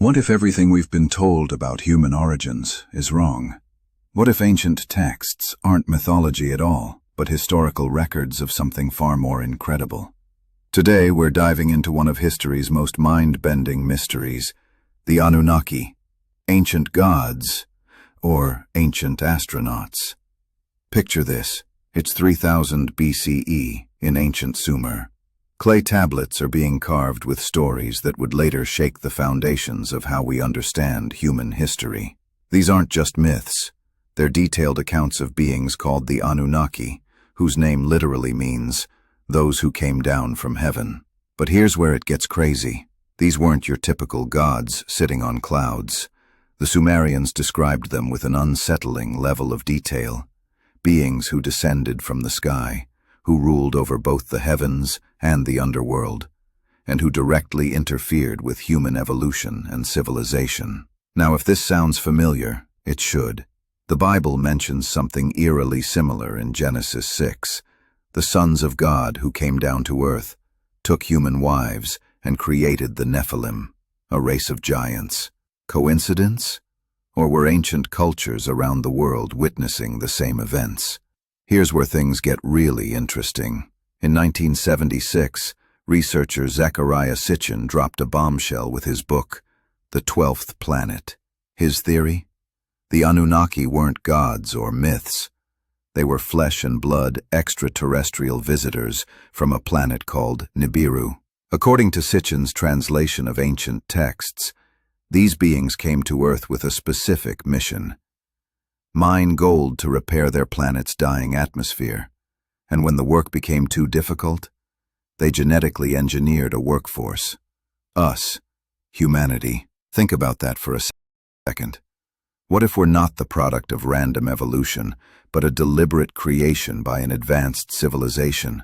What if everything we've been told about human origins is wrong? What if ancient texts aren't mythology at all, but historical records of something far more incredible? Today we're diving into one of history's most mind-bending mysteries, the Anunnaki, ancient gods, or ancient astronauts. Picture this. It's 3000 BCE in ancient Sumer. Clay tablets are being carved with stories that would later shake the foundations of how we understand human history. These aren't just myths. They're detailed accounts of beings called the Anunnaki, whose name literally means those who came down from heaven. But here's where it gets crazy. These weren't your typical gods sitting on clouds. The Sumerians described them with an unsettling level of detail. Beings who descended from the sky, who ruled over both the heavens and the underworld, and who directly interfered with human evolution and civilization. Now, if this sounds familiar, it should. The Bible mentions something eerily similar in Genesis 6. The sons of God who came down to earth, took human wives, and created the Nephilim, a race of giants. Coincidence? Or were ancient cultures around the world witnessing the same events? Here's where things get really interesting. In 1976, researcher Zecharia Sitchin dropped a bombshell with his book, The 12th Planet. His theory? The Anunnaki weren't gods or myths. They were flesh and blood extraterrestrial visitors from a planet called Nibiru. According to Sitchin's translation of ancient texts, these beings came to Earth with a specific mission: mine gold to repair their planet's dying atmosphere. And when the work became too difficult, they genetically engineered a workforce. Us, humanity. Think about that for a second. What if we're not the product of random evolution, but a deliberate creation by an advanced civilization?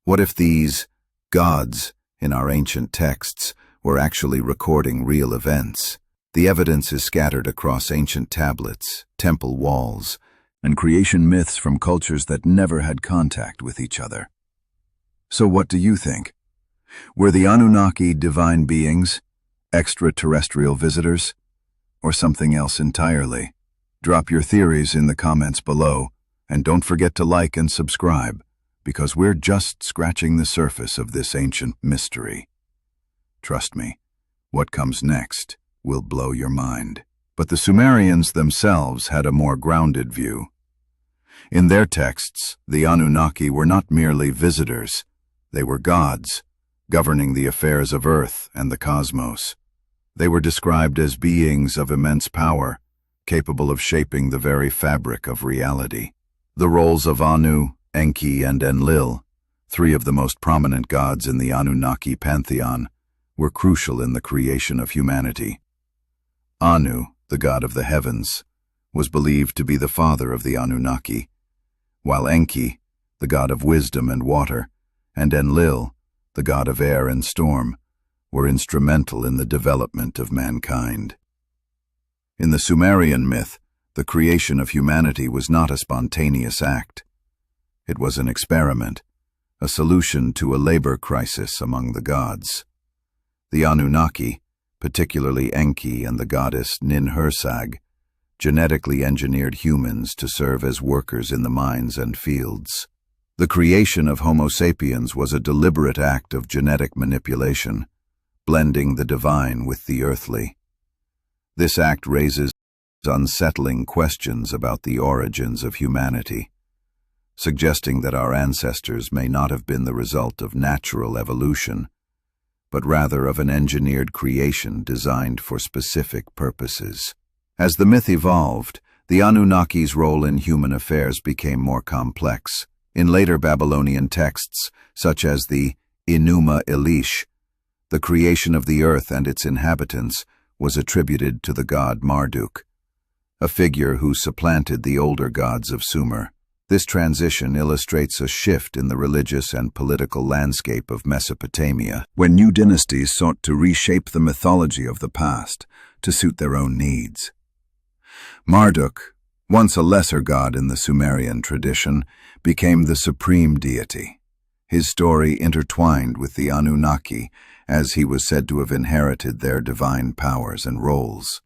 What if these gods in our ancient texts were actually recording real events? The evidence is scattered across ancient tablets, temple walls, and creation myths from cultures that never had contact with each other. So what do you think? Were the Anunnaki divine beings, extraterrestrial visitors, or something else entirely? Drop your theories in the comments below, and don't forget to like and subscribe, because we're just scratching the surface of this ancient mystery. Trust me, what comes next will blow your mind. But the Sumerians themselves had a more grounded view. In their texts, the Anunnaki were not merely visitors. They were gods, governing the affairs of Earth and the cosmos. They were described as beings of immense power, capable of shaping the very fabric of reality. The roles of Anu, Enki, and Enlil, three of the most prominent gods in the Anunnaki pantheon, were crucial in the creation of humanity. Anu, the god of the heavens, was believed to be the father of the Anunnaki, while Enki, the god of wisdom and water, and Enlil, the god of air and storm, were instrumental in the development of mankind. In the Sumerian myth, the creation of humanity was not a spontaneous act. It was an experiment, a solution to a labor crisis among the gods. The Anunnaki, particularly Enki and the goddess Ninhursag, genetically engineered humans to serve as workers in the mines and fields. The creation of Homo sapiens was a deliberate act of genetic manipulation, blending the divine with the earthly. This act raises unsettling questions about the origins of humanity, suggesting that our ancestors may not have been the result of natural evolution, but rather of an engineered creation designed for specific purposes. As the myth evolved, the Anunnaki's role in human affairs became more complex. In later Babylonian texts, such as the Enuma Elish, the creation of the earth and its inhabitants was attributed to the god Marduk, a figure who supplanted the older gods of Sumer. This transition illustrates a shift in the religious and political landscape of Mesopotamia, when new dynasties sought to reshape the mythology of the past to suit their own needs. Marduk, once a lesser god in the Sumerian tradition, became the supreme deity. His story intertwined with the Anunnaki as he was said to have inherited their divine powers and roles.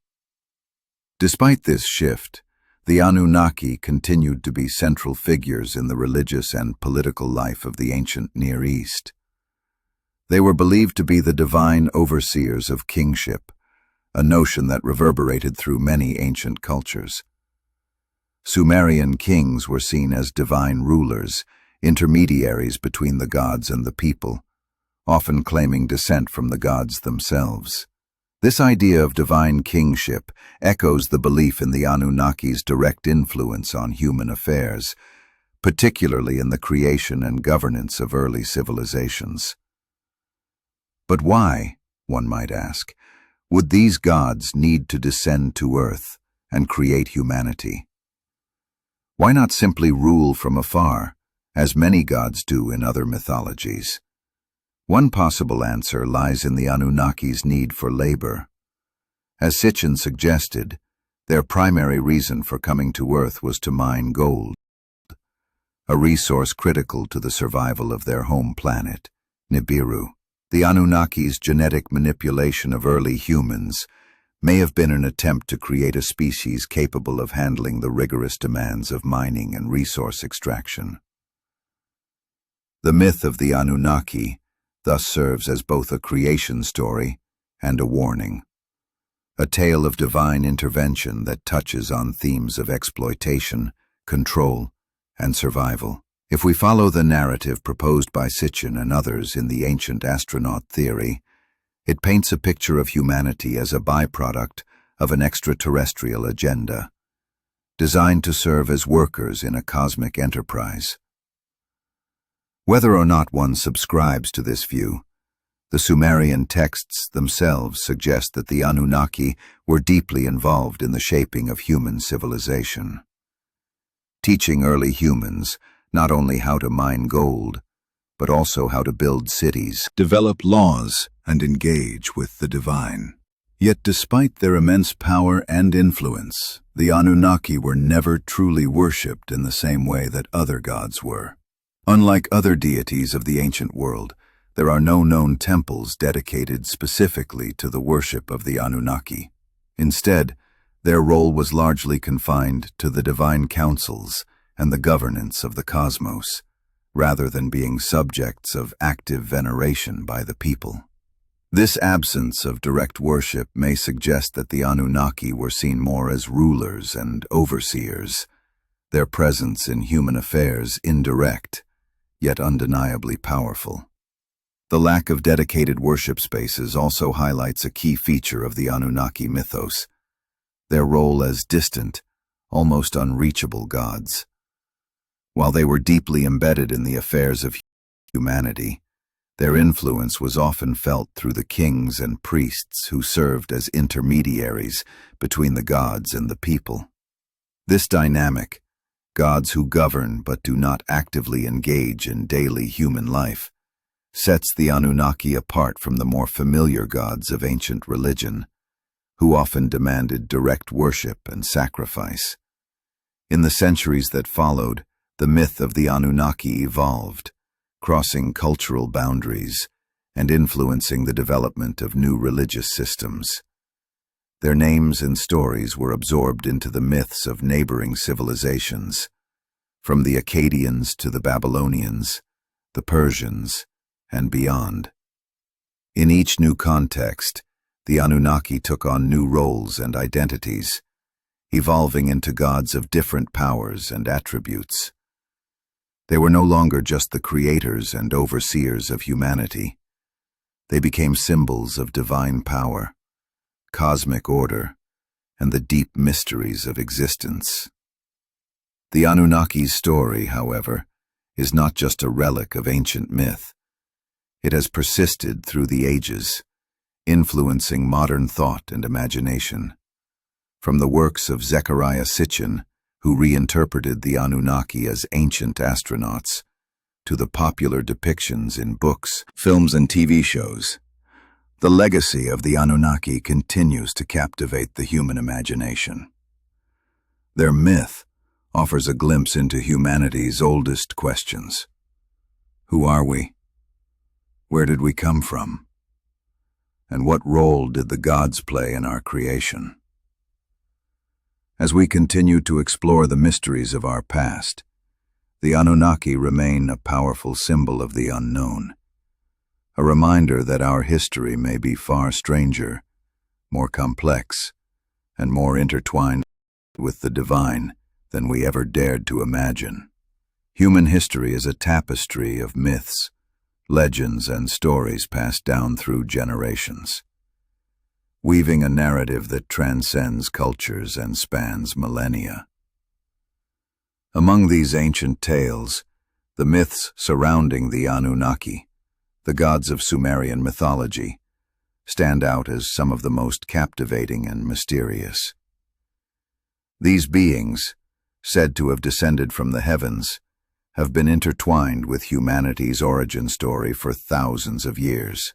Despite this shift, the Anunnaki continued to be central figures in the religious and political life of the ancient Near East. They were believed to be the divine overseers of kingship, a notion that reverberated through many ancient cultures. Sumerian kings were seen as divine rulers, intermediaries between the gods and the people, often claiming descent from the gods themselves. This idea of divine kingship echoes the belief in the Anunnaki's direct influence on human affairs, particularly in the creation and governance of early civilizations. But why, one might ask, would these gods need to descend to Earth and create humanity? Why not simply rule from afar, as many gods do in other mythologies? One possible answer lies in the Anunnaki's need for labor. As Sitchin suggested, their primary reason for coming to Earth was to mine gold, a resource critical to the survival of their home planet, Nibiru. The Anunnaki's genetic manipulation of early humans may have been an attempt to create a species capable of handling the rigorous demands of mining and resource extraction. The myth of the Anunnaki thus serves as both a creation story and a warning, a tale of divine intervention that touches on themes of exploitation, control, and survival. If we follow the narrative proposed by Sitchin and others in the ancient astronaut theory, it paints a picture of humanity as a byproduct of an extraterrestrial agenda, designed to serve as workers in a cosmic enterprise. Whether or not one subscribes to this view, the Sumerian texts themselves suggest that the Anunnaki were deeply involved in the shaping of human civilization, teaching early humans not only how to mine gold, but also how to build cities, develop laws, and engage with the divine. Yet despite their immense power and influence, the Anunnaki were never truly worshipped in the same way that other gods were. Unlike other deities of the ancient world, there are no known temples dedicated specifically to the worship of the Anunnaki. Instead, their role was largely confined to the divine councils and the governance of the cosmos, rather than being subjects of active veneration by the people. This absence of direct worship may suggest that the Anunnaki were seen more as rulers and overseers, their presence in human affairs indirect, yet undeniably powerful. The lack of dedicated worship spaces also highlights a key feature of the Anunnaki mythos, their role as distant, almost unreachable gods. While they were deeply embedded in the affairs of humanity, their influence was often felt through the kings and priests who served as intermediaries between the gods and the people. This dynamic, gods who govern but do not actively engage in daily human life, sets the Anunnaki apart from the more familiar gods of ancient religion, who often demanded direct worship and sacrifice. In the centuries that followed, the myth of the Anunnaki evolved, crossing cultural boundaries and influencing the development of new religious systems. Their names and stories were absorbed into the myths of neighboring civilizations, from the Akkadians to the Babylonians, the Persians, and beyond. In each new context, the Anunnaki took on new roles and identities, evolving into gods of different powers and attributes. They were no longer just the creators and overseers of humanity. They became symbols of divine power, cosmic order, and the deep mysteries of existence. The Anunnaki's story, however, is not just a relic of ancient myth. It has persisted through the ages, influencing modern thought and imagination. From the works of Zecharia Sitchin, who reinterpreted the Anunnaki as ancient astronauts, to the popular depictions in books, films, and TV shows, the legacy of the Anunnaki continues to captivate the human imagination. Their myth offers a glimpse into humanity's oldest questions. Who are we? Where did we come from? And what role did the gods play in our creation? As we continue to explore the mysteries of our past, the Anunnaki remain a powerful symbol of the unknown, a reminder that our history may be far stranger, more complex, and more intertwined with the divine than we ever dared to imagine. Human history is a tapestry of myths, legends, and stories passed down through generations, weaving a narrative that transcends cultures and spans millennia. Among these ancient tales, the myths surrounding the Anunnaki, the gods of Sumerian mythology, stand out as some of the most captivating and mysterious. These beings, said to have descended from the heavens, have been intertwined with humanity's origin story for thousands of years.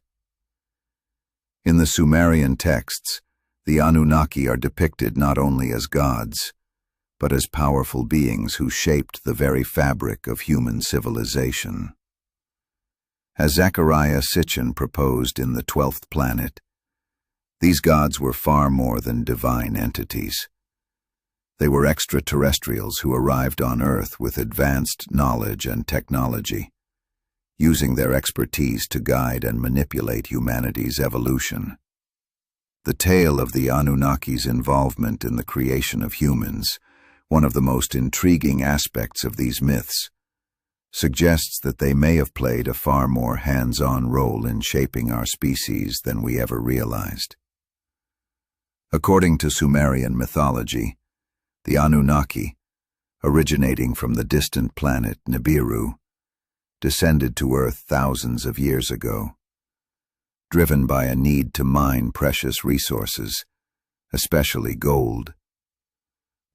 In the Sumerian texts, the Anunnaki are depicted not only as gods, but as powerful beings who shaped the very fabric of human civilization. As Zecharia Sitchin proposed in The 12th Planet, these gods were far more than divine entities. They were extraterrestrials who arrived on Earth with advanced knowledge and technology, using their expertise to guide and manipulate humanity's evolution. The tale of the Anunnaki's involvement in the creation of humans, one of the most intriguing aspects of these myths, suggests that they may have played a far more hands-on role in shaping our species than we ever realized. According to Sumerian mythology, the Anunnaki, originating from the distant planet Nibiru, descended to Earth thousands of years ago, driven by a need to mine precious resources, especially gold.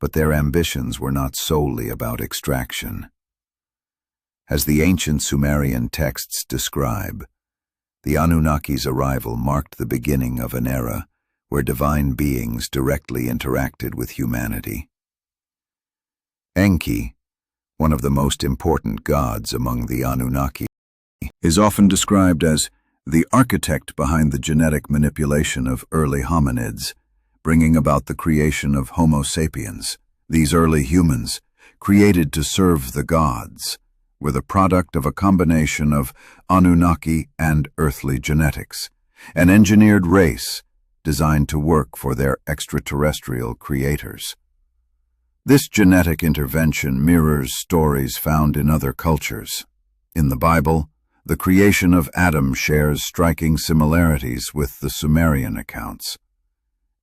But their ambitions were not solely about extraction. As the ancient Sumerian texts describe, the Anunnaki's arrival marked the beginning of an era where divine beings directly interacted with humanity. Enki, one of the most important gods among the Anunnaki, is often described as the architect behind the genetic manipulation of early hominids, bringing about the creation of Homo sapiens. These early humans, created to serve the gods, were the product of a combination of Anunnaki and earthly genetics, an engineered race designed to work for their extraterrestrial creators. This genetic intervention mirrors stories found in other cultures. In the Bible, the creation of Adam shares striking similarities with the Sumerian accounts.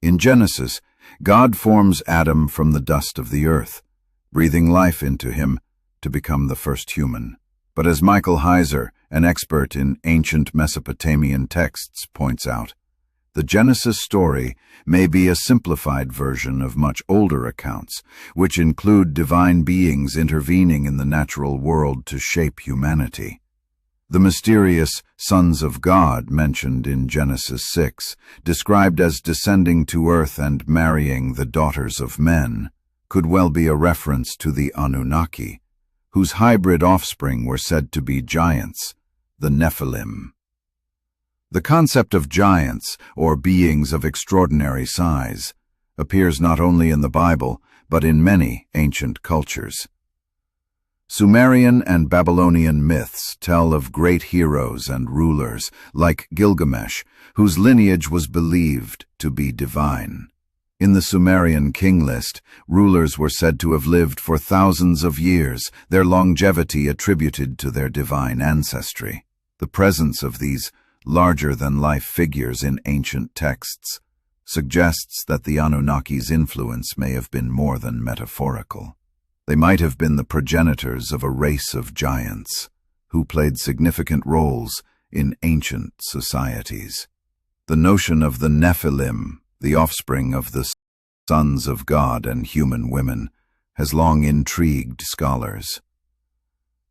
In Genesis, God forms Adam from the dust of the earth, breathing life into him to become the first human. But as Michael Heiser, an expert in ancient Mesopotamian texts, points out, the Genesis story may be a simplified version of much older accounts, which include divine beings intervening in the natural world to shape humanity. The mysterious sons of God mentioned in Genesis 6, described as descending to earth and marrying the daughters of men, could well be a reference to the Anunnaki, whose hybrid offspring were said to be giants, the Nephilim. The concept of giants, or beings of extraordinary size, appears not only in the Bible, but in many ancient cultures. Sumerian and Babylonian myths tell of great heroes and rulers, like Gilgamesh, whose lineage was believed to be divine. In the Sumerian king list, rulers were said to have lived for thousands of years, their longevity attributed to their divine ancestry. The presence of these larger-than-life figures in ancient texts suggests that the Anunnaki's influence may have been more than metaphorical. They might have been the progenitors of a race of giants who played significant roles in ancient societies. The notion of the Nephilim, the offspring of the sons of God and human women, has long intrigued scholars.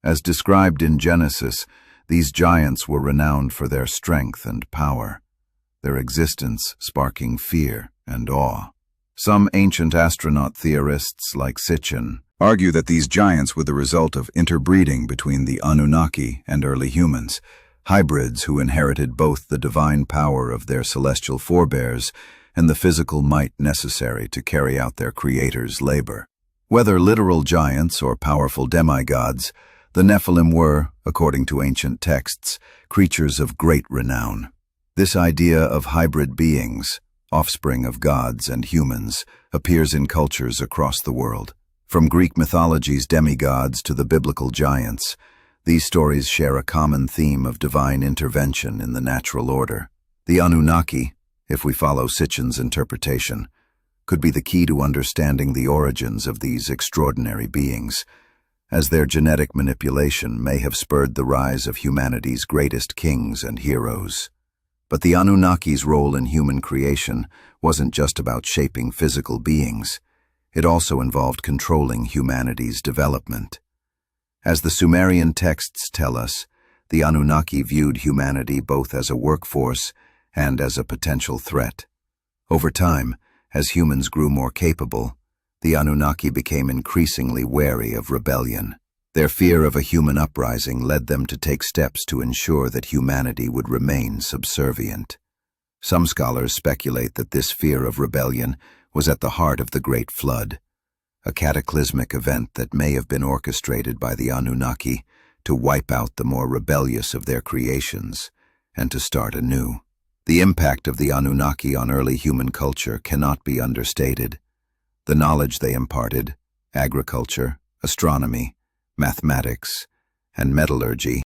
As described in Genesis, these giants were renowned for their strength and power, their existence sparking fear and awe. Some ancient astronaut theorists, like Sitchin, argue that these giants were the result of interbreeding between the Anunnaki and early humans, hybrids who inherited both the divine power of their celestial forebears and the physical might necessary to carry out their creator's labor. Whether literal giants or powerful demigods, the Nephilim were, according to ancient texts, creatures of great renown. This idea of hybrid beings, offspring of gods and humans, appears in cultures across the world. From Greek mythology's demigods to the biblical giants, these stories share a common theme of divine intervention in the natural order. The Anunnaki, if we follow Sitchin's interpretation, could be the key to understanding the origins of these extraordinary beings, as their genetic manipulation may have spurred the rise of humanity's greatest kings and heroes. But the Anunnaki's role in human creation wasn't just about shaping physical beings. It also involved controlling humanity's development. As the Sumerian texts tell us, the Anunnaki viewed humanity both as a workforce and as a potential threat. Over time, as humans grew more capable, the Anunnaki became increasingly wary of rebellion. Their fear of a human uprising led them to take steps to ensure that humanity would remain subservient. Some scholars speculate that this fear of rebellion was at the heart of the Great Flood, a cataclysmic event that may have been orchestrated by the Anunnaki to wipe out the more rebellious of their creations and to start anew. The impact of the Anunnaki on early human culture cannot be understated. The knowledge they imparted, agriculture, astronomy, mathematics, and metallurgy,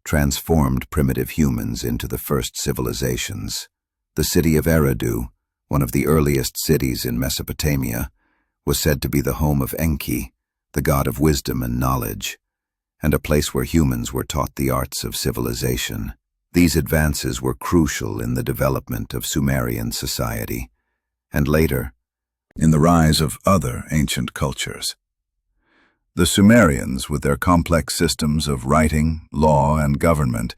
transformed primitive humans into the first civilizations. The city of Eridu, one of the earliest cities in Mesopotamia, was said to be the home of Enki, the god of wisdom and knowledge, and a place where humans were taught the arts of civilization. These advances were crucial in the development of Sumerian society, and later, in the rise of other ancient cultures. The Sumerians, with their complex systems of writing, law, and government,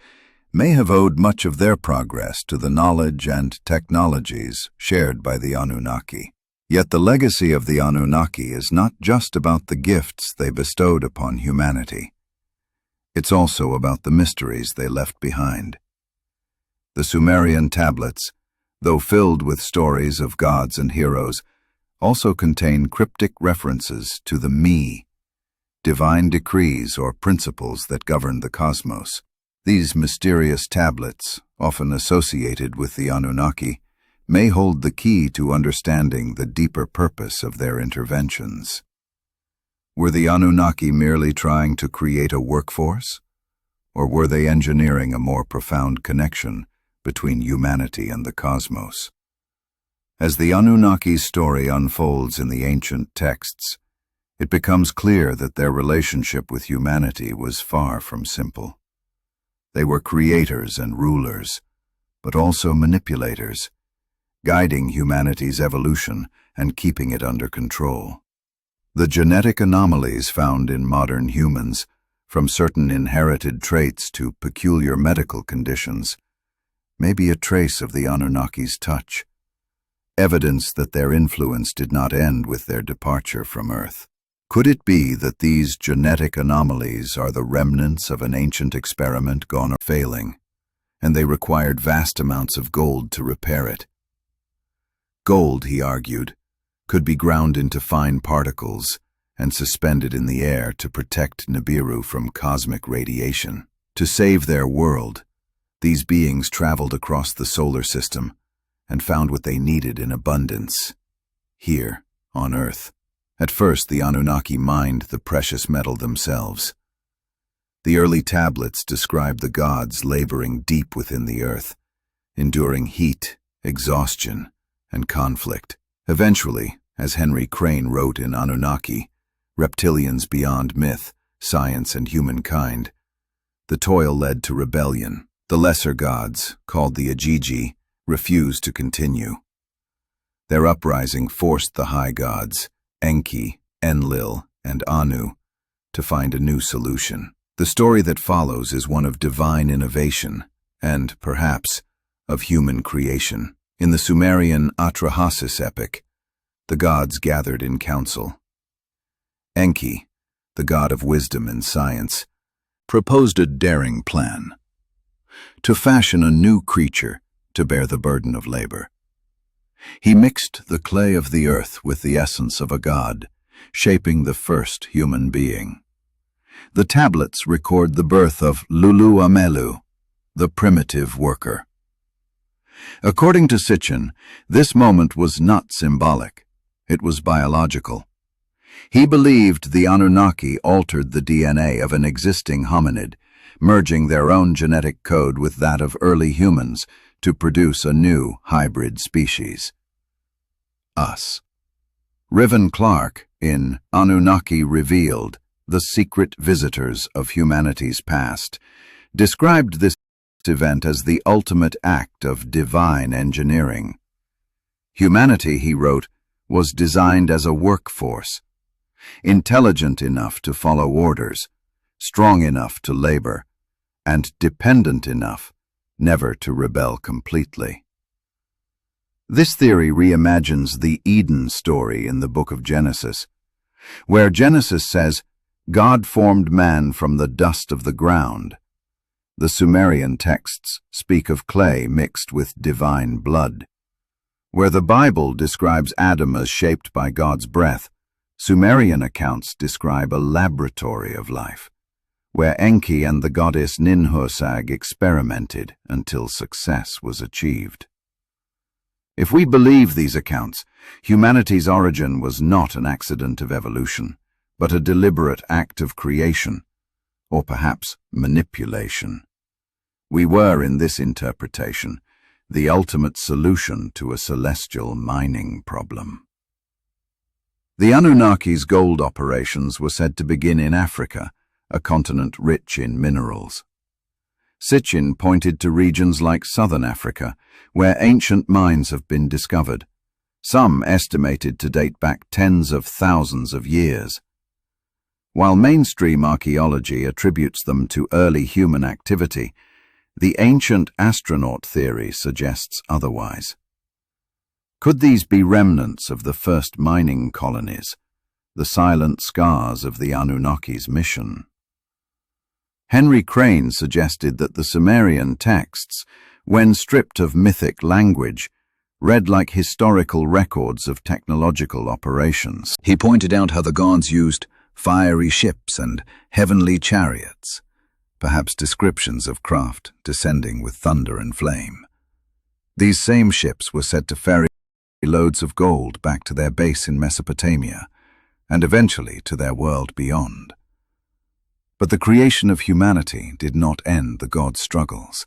may have owed much of their progress to the knowledge and technologies shared by the Anunnaki. Yet the legacy of the Anunnaki is not just about the gifts they bestowed upon humanity. It's also about the mysteries they left behind. The Sumerian tablets, though filled with stories of gods and heroes, also contain cryptic references to the Me, divine decrees or principles that govern the cosmos. These mysterious tablets, often associated with the Anunnaki, may hold the key to understanding the deeper purpose of their interventions. Were the Anunnaki merely trying to create a workforce? Or were they engineering a more profound connection between humanity and the cosmos? As the Anunnaki's story unfolds in the ancient texts, it becomes clear that their relationship with humanity was far from simple. They were creators and rulers, but also manipulators, guiding humanity's evolution and keeping it under control. The genetic anomalies found in modern humans, from certain inherited traits to peculiar medical conditions, may be a trace of the Anunnaki's touch, evidence that their influence did not end with their departure from Earth. Could it be that these genetic anomalies are the remnants of an ancient experiment gone failing, and they required vast amounts of gold to repair it? Gold, he argued, could be ground into fine particles and suspended in the air to protect Nibiru from cosmic radiation. To save their world, these beings traveled across the solar system and found what they needed in abundance, here on Earth. At first, the Anunnaki mined the precious metal themselves. The early tablets describe the gods laboring deep within the earth, enduring heat, exhaustion, and conflict. Eventually, as Henry Crane wrote in Anunnaki, Reptilians Beyond Myth, Science and Humankind, the toil led to rebellion. The lesser gods, called the Ajiji, refused to continue. Their uprising forced the high gods, Enki, Enlil, and Anu, to find a new solution. The story that follows is one of divine innovation and, perhaps, of human creation. In the Sumerian Atrahasis epic, the gods gathered in council. Enki, the god of wisdom and science, proposed a daring plan: to fashion a new creature to bear the burden of labor. He mixed the clay of the earth with the essence of a god, shaping the first human being. The tablets record the birth of Lulu Amelu, the primitive worker. According to Sitchin, this moment was not symbolic, it was biological. He believed the Anunnaki altered the DNA of an existing hominid, merging their own genetic code with that of early humans to produce a new hybrid species. Us. Riven Clark, in Anunnaki Revealed, The Secret Visitors of Humanity's Past, described this event as the ultimate act of divine engineering. Humanity, he wrote, was designed as a workforce, intelligent enough to follow orders, strong enough to labor, and dependent enough never to rebel completely. This theory reimagines the Eden story in the book of Genesis, where Genesis says, God formed man from the dust of the ground. The Sumerian texts speak of clay mixed with divine blood. Where the Bible describes Adam as shaped by God's breath, Sumerian accounts describe a laboratory of life, where Enki and the goddess Ninhursag experimented until success was achieved. If we believe these accounts, humanity's origin was not an accident of evolution, but a deliberate act of creation, or perhaps manipulation. We were, in this interpretation, the ultimate solution to a celestial mining problem. The Anunnaki's gold operations were said to begin in Africa, a continent rich in minerals. Sitchin pointed to regions like southern Africa, where ancient mines have been discovered, some estimated to date back tens of thousands of years. While mainstream archaeology attributes them to early human activity, the ancient astronaut theory suggests otherwise. Could these be remnants of the first mining colonies, the silent scars of the Anunnaki's mission? Henry Crane suggested that the Sumerian texts, when stripped of mythic language, read like historical records of technological operations. He pointed out how the gods used fiery ships and heavenly chariots, perhaps descriptions of craft descending with thunder and flame. These same ships were said to ferry loads of gold back to their base in Mesopotamia, and eventually to their world beyond. But the creation of humanity did not end the gods' struggles.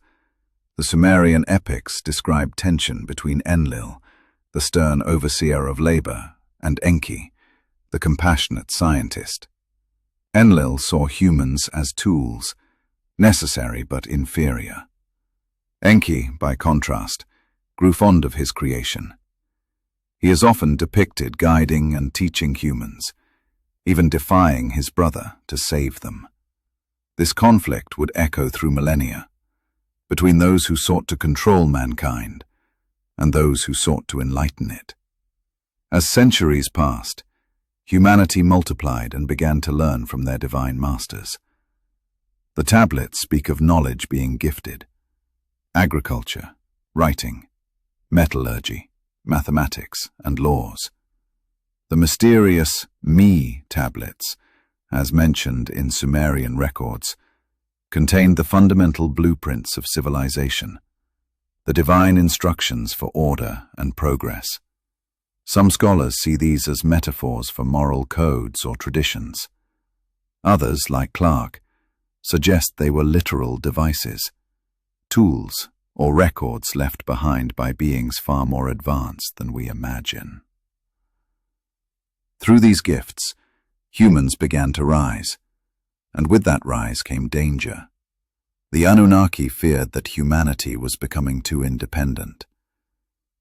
The Sumerian epics describe tension between Enlil, the stern overseer of labor, and Enki, the compassionate scientist. Enlil saw humans as tools, necessary but inferior. Enki, by contrast, grew fond of his creation. He is often depicted guiding and teaching humans, even defying his brother to save them. This conflict would echo through millennia, between those who sought to control mankind and those who sought to enlighten it. As centuries passed, humanity multiplied and began to learn from their divine masters. The tablets speak of knowledge being gifted: agriculture, writing, metallurgy, mathematics, and laws. The mysterious Me tablets, as mentioned in Sumerian records, contained the fundamental blueprints of civilization, the divine instructions for order and progress. Some scholars see these as metaphors for moral codes or traditions. Others, like Clark, suggest they were literal devices, tools or records left behind by beings far more advanced than we imagine. Through these gifts, humans began to rise, and with that rise came danger. The Anunnaki feared that humanity was becoming too independent.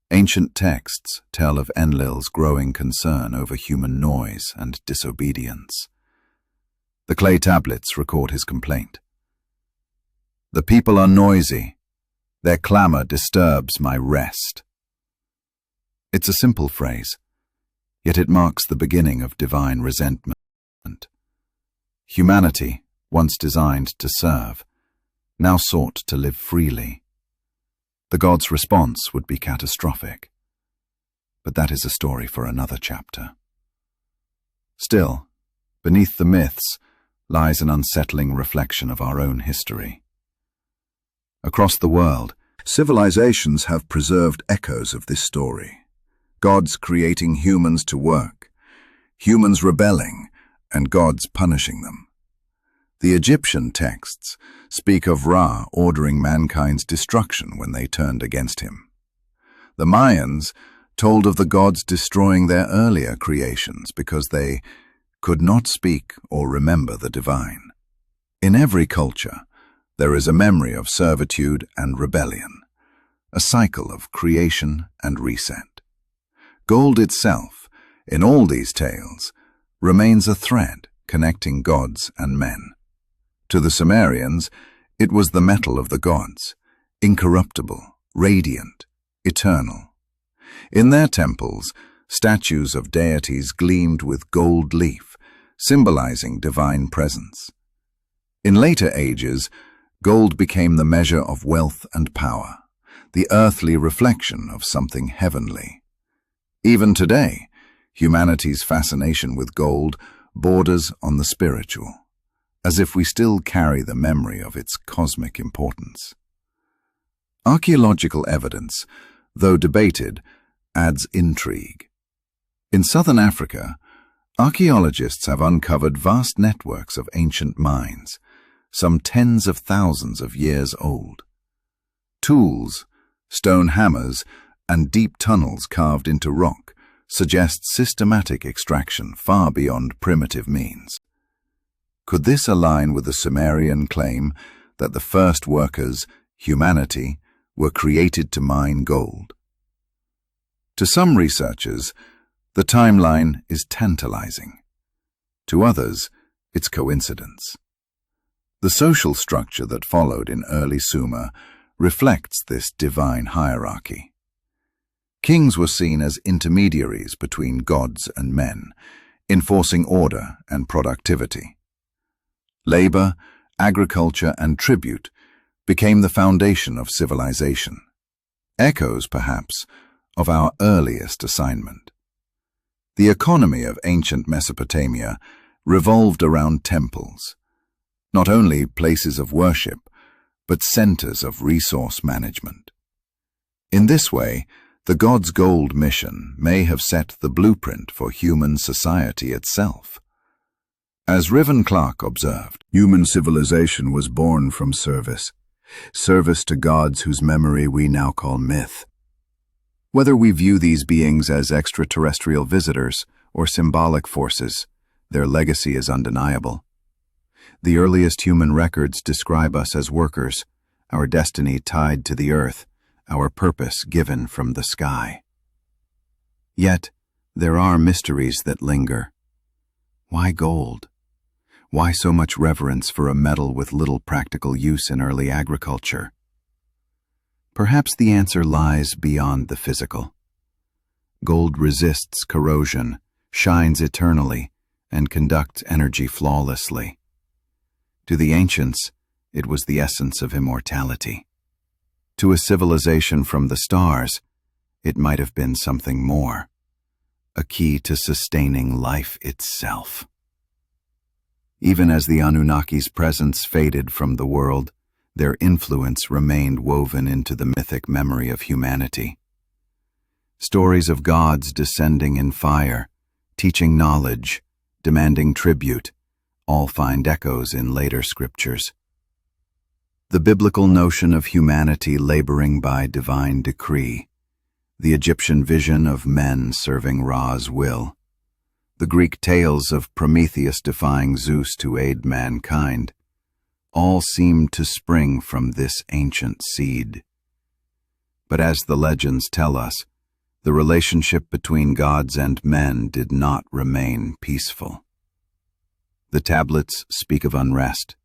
Ancient texts tell of Enlil's growing concern over human noise and disobedience. The clay tablets record his complaint. "The people are noisy. Their clamor disturbs my rest." It's a simple phrase, yet it marks the beginning of divine resentment. Humanity, once designed to serve, now sought to live freely. The gods' response would be catastrophic. But that is a story for another chapter. Still, beneath the myths lies an unsettling reflection of our own history. Across the world, civilizations have preserved echoes of this story. Gods creating humans to work, humans rebelling, and gods punishing them. The Egyptian texts speak of Ra ordering mankind's destruction when they turned against him. The Mayans told of the gods destroying their earlier creations because they could not speak or remember the divine. In every culture, there is a memory of servitude and rebellion, a cycle of creation and reset. Gold itself, in all these tales, remains a thread connecting gods and men. To the Sumerians, it was the metal of the gods, incorruptible, radiant, eternal. In their temples, statues of deities gleamed with gold leaf, symbolizing divine presence. In later ages, gold became the measure of wealth and power, the earthly reflection of something heavenly. Even today, humanity's fascination with gold borders on the spiritual, as if we still carry the memory of its cosmic importance. Archaeological evidence, though debated, adds intrigue. In southern Africa, archaeologists have uncovered vast networks of ancient mines, some tens of thousands of years old. Tools, stone hammers, and deep tunnels carved into rock suggest systematic extraction far beyond primitive means. Could this align with the Sumerian claim that the first workers, humanity, were created to mine gold? To some researchers, the timeline is tantalizing. To others, it's coincidence. The social structure that followed in early Sumer reflects this divine hierarchy. Kings were seen as intermediaries between gods and men, enforcing order and productivity. Labor, agriculture, and tribute became the foundation of civilization. Echoes, perhaps, of our earliest assignment. The economy of ancient Mesopotamia revolved around temples, not only places of worship, but centers of resource management. In this way, the gods' gold mission may have set the blueprint for human society itself. As Riven Clark observed, human civilization was born from service to gods whose memory we now call myth. Whether we view these beings as extraterrestrial visitors or symbolic forces, their legacy is undeniable. The earliest human records describe us as workers, our destiny tied to the earth, our purpose given from the sky. Yet, there are mysteries that linger. Why gold? Why so much reverence for a metal with little practical use in early agriculture? Perhaps the answer lies beyond the physical. Gold resists corrosion, shines eternally, and conducts energy flawlessly. To the ancients, it was the essence of immortality. To a civilization from the stars, it might have been something more, a key to sustaining life itself. Even as the Anunnaki's presence faded from the world, their influence remained woven into the mythic memory of humanity. Stories of gods descending in fire, teaching knowledge, demanding tribute, all find echoes in later scriptures. The biblical notion of humanity laboring by divine decree, the Egyptian vision of men serving Ra's will, the Greek tales of Prometheus defying Zeus to aid mankind, all seem to spring from this ancient seed. But as the legends tell us, the relationship between gods and men did not remain peaceful. The tablets speak of unrest,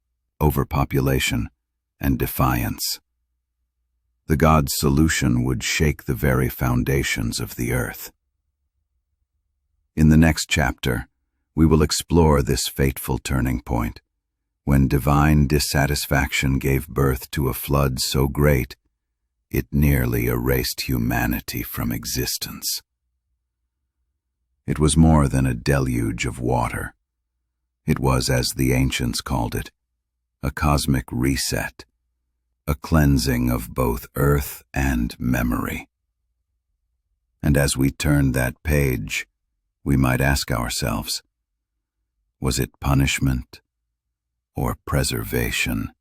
overpopulation, and defiance. The gods' solution would shake the very foundations of the earth. In the next chapter, we will explore this fateful turning point, when divine dissatisfaction gave birth to a flood so great it nearly erased humanity from existence. It was more than a deluge of water. It was, as the ancients called it, a cosmic reset, a cleansing of both earth and memory. And as we turned that page, we might ask ourselves, was it punishment or preservation?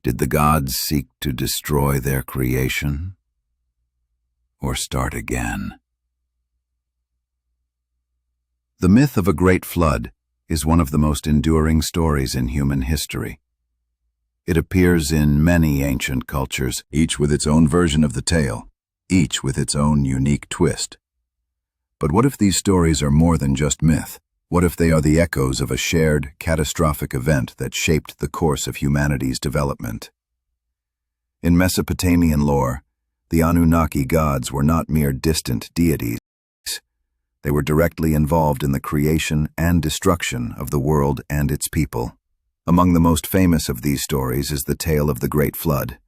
Did the gods seek to destroy their creation or start again? The myth of a great flood is one of the most enduring stories in human history. It appears in many ancient cultures, each with its own version of the tale, each with its own unique twist. But what if these stories are more than just myth? What if they are the echoes of a shared, catastrophic event that shaped the course of humanity's development? In Mesopotamian lore, the Anunnaki gods were not mere distant deities. They were directly involved in the creation and destruction of the world and its people. Among the most famous of these stories is the tale of the Great Flood,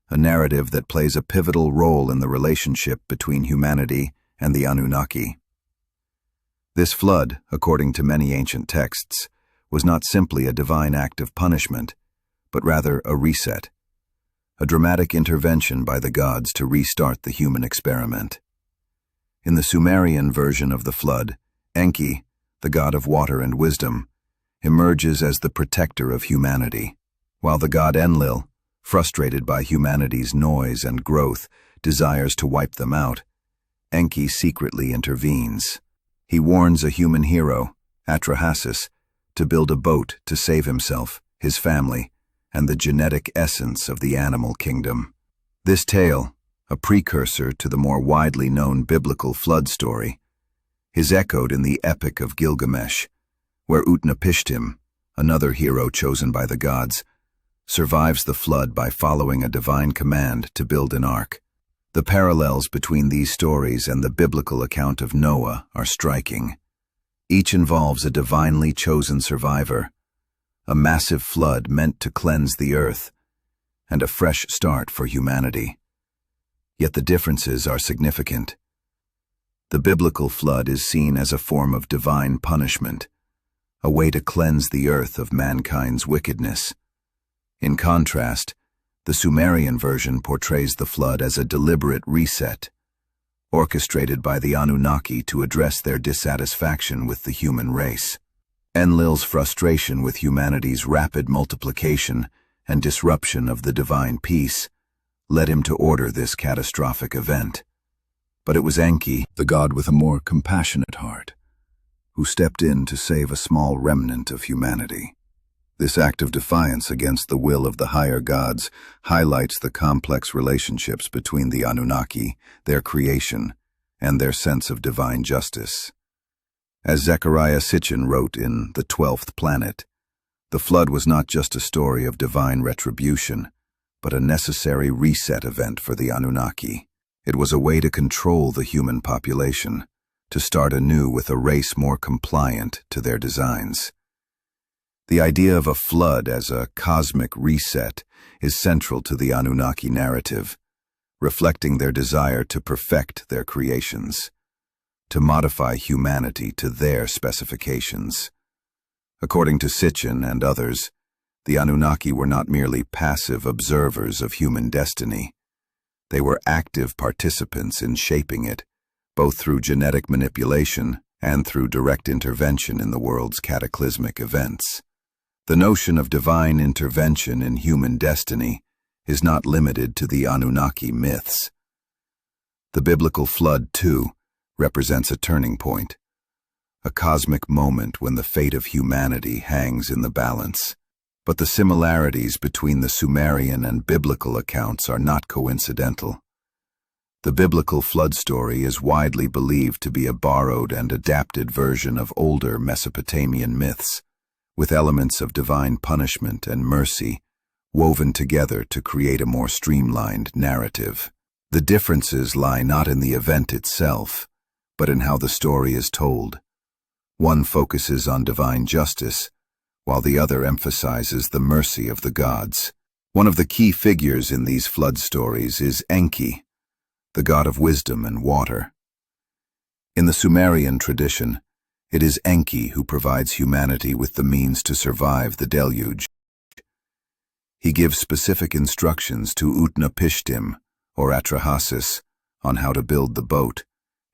a narrative that plays a pivotal role in the relationship between humanity and the Anunnaki. This flood, according to many ancient texts, was not simply a divine act of punishment, but rather a reset, a dramatic intervention by the gods to restart the human experiment. In the Sumerian version of the flood, Enki, the god of water and wisdom, emerges as the protector of humanity, while the god Enlil, frustrated by humanity's noise and growth, desires to wipe them out. Enki secretly intervenes. He warns a human hero, Atrahasis, to build a boat to save himself, his family, and the genetic essence of the animal kingdom. This tale, a precursor to the more widely known biblical flood story, is echoed in the Epic of Gilgamesh, where Utnapishtim, another hero chosen by the gods, survives the flood by following a divine command to build an ark. The parallels between these stories and the biblical account of Noah are striking. Each involves a divinely chosen survivor, a massive flood meant to cleanse the earth, and a fresh start for humanity. Yet the differences are significant. The biblical flood is seen as a form of divine punishment, a way to cleanse the earth of mankind's wickedness. In contrast, the Sumerian version portrays the flood as a deliberate reset, orchestrated by the Anunnaki to address their dissatisfaction with the human race. Enlil's frustration with humanity's rapid multiplication and disruption of the divine peace led him to order this catastrophic event. But it was Enki, the god with a more compassionate heart, who stepped in to save a small remnant of humanity. This act of defiance against the will of the higher gods highlights the complex relationships between the Anunnaki, their creation, and their sense of divine justice. As Zecharia Sitchin wrote in The 12th Planet, the flood was not just a story of divine retribution, but a necessary reset event for the Anunnaki. It was a way to control the human population, to start anew with a race more compliant to their designs. The idea of a flood as a cosmic reset is central to the Anunnaki narrative, reflecting their desire to perfect their creations, to modify humanity to their specifications. According to Sitchin and others, the Anunnaki were not merely passive observers of human destiny. They were active participants in shaping it, both through genetic manipulation and through direct intervention in the world's cataclysmic events. The notion of divine intervention in human destiny is not limited to the Anunnaki myths. The biblical flood, too, represents a turning point, a cosmic moment when the fate of humanity hangs in the balance. But the similarities between the Sumerian and biblical accounts are not coincidental. The biblical flood story is widely believed to be a borrowed and adapted version of older Mesopotamian myths, with elements of divine punishment and mercy woven together to create a more streamlined narrative. The differences lie not in the event itself, but in how the story is told. One focuses on divine justice, while the other emphasizes the mercy of the gods. One of the key figures in these flood stories is Enki, the god of wisdom and water. In the Sumerian tradition, it is Enki who provides humanity with the means to survive the deluge. He gives specific instructions to Utnapishtim, or Atrahasis, on how to build the boat,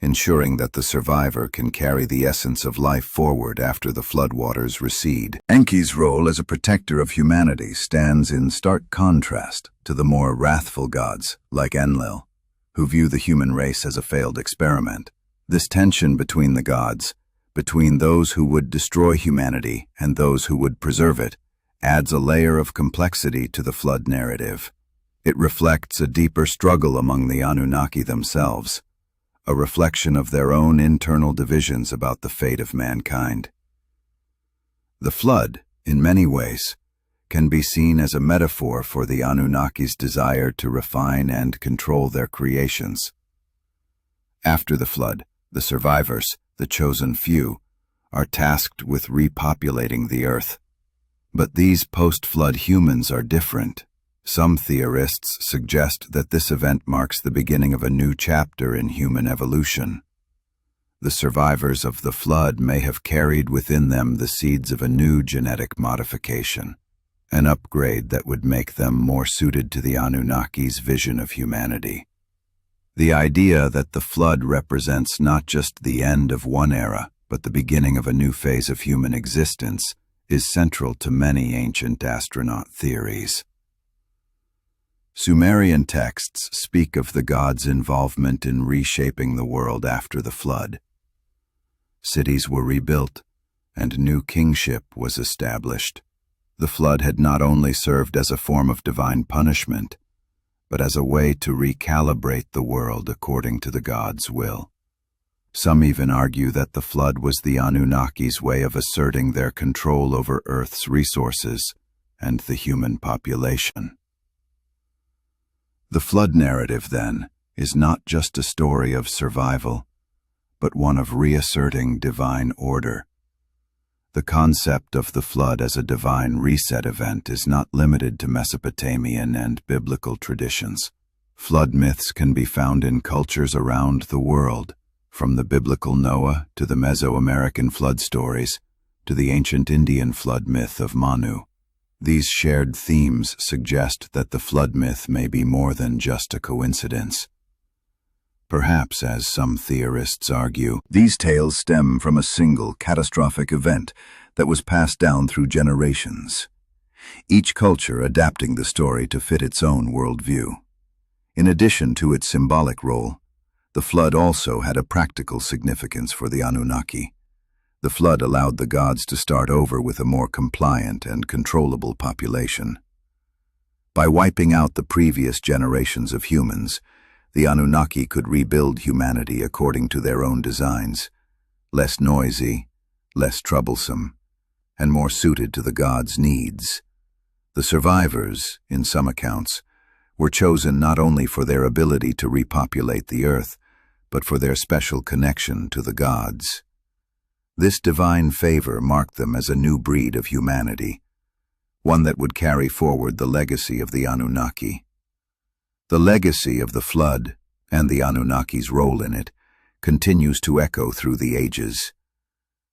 ensuring that the survivor can carry the essence of life forward after the floodwaters recede. Enki's role as a protector of humanity stands in stark contrast to the more wrathful gods, like Enlil, who view the human race as a failed experiment. This tension between the gods, between those who would destroy humanity and those who would preserve it, adds a layer of complexity to the flood narrative. It reflects a deeper struggle among the Anunnaki themselves, a reflection of their own internal divisions about the fate of mankind. The flood, in many ways, can be seen as a metaphor for the Anunnaki's desire to refine and control their creations. After the flood, the survivors, the chosen few, are tasked with repopulating the earth. But these post-flood humans are different. Some theorists suggest that this event marks the beginning of a new chapter in human evolution. The survivors of the flood may have carried within them the seeds of a new genetic modification, an upgrade that would make them more suited to the Anunnaki's vision of humanity. The idea that the flood represents not just the end of one era, but the beginning of a new phase of human existence is central to many ancient astronaut theories. Sumerian texts speak of the gods' involvement in reshaping the world after the flood. Cities were rebuilt, and new kingship was established. The flood had not only served as a form of divine punishment, but as a way to recalibrate the world according to the gods' will. Some even argue that the flood was the Anunnaki's way of asserting their control over Earth's resources and the human population. The flood narrative, then, is not just a story of survival, but one of reasserting divine order. The concept of the flood as a divine reset event is not limited to Mesopotamian and biblical traditions. Flood myths can be found in cultures around the world, from the biblical Noah to the Mesoamerican flood stories to the ancient Indian flood myth of Manu. These shared themes suggest that the flood myth may be more than just a coincidence. Perhaps, as some theorists argue, these tales stem from a single catastrophic event that was passed down through generations, each culture adapting the story to fit its own worldview. In addition to its symbolic role, the flood also had a practical significance for the Anunnaki. The flood allowed the gods to start over with a more compliant and controllable population. By wiping out the previous generations of humans, the Anunnaki could rebuild humanity according to their own designs, less noisy, less troublesome, and more suited to the gods' needs. The survivors, in some accounts, were chosen not only for their ability to repopulate the earth, but for their special connection to the gods. This divine favor marked them as a new breed of humanity, one that would carry forward the legacy of the Anunnaki. The legacy of the flood, and the Anunnaki's role in it, continues to echo through the ages.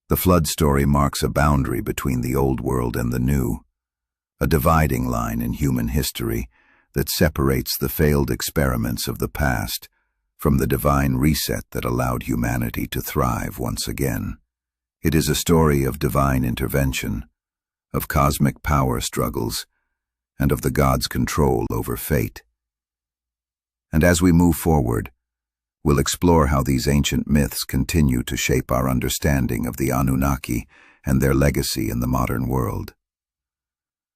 The flood story marks a boundary between the old world and the new, a dividing line in human history that separates the failed experiments of the past from the divine reset that allowed humanity to thrive once again. It is a story of divine intervention, of cosmic power struggles, and of the gods' control over fate. And as we move forward, we'll explore how these ancient myths continue to shape our understanding of the Anunnaki and their legacy in the modern world.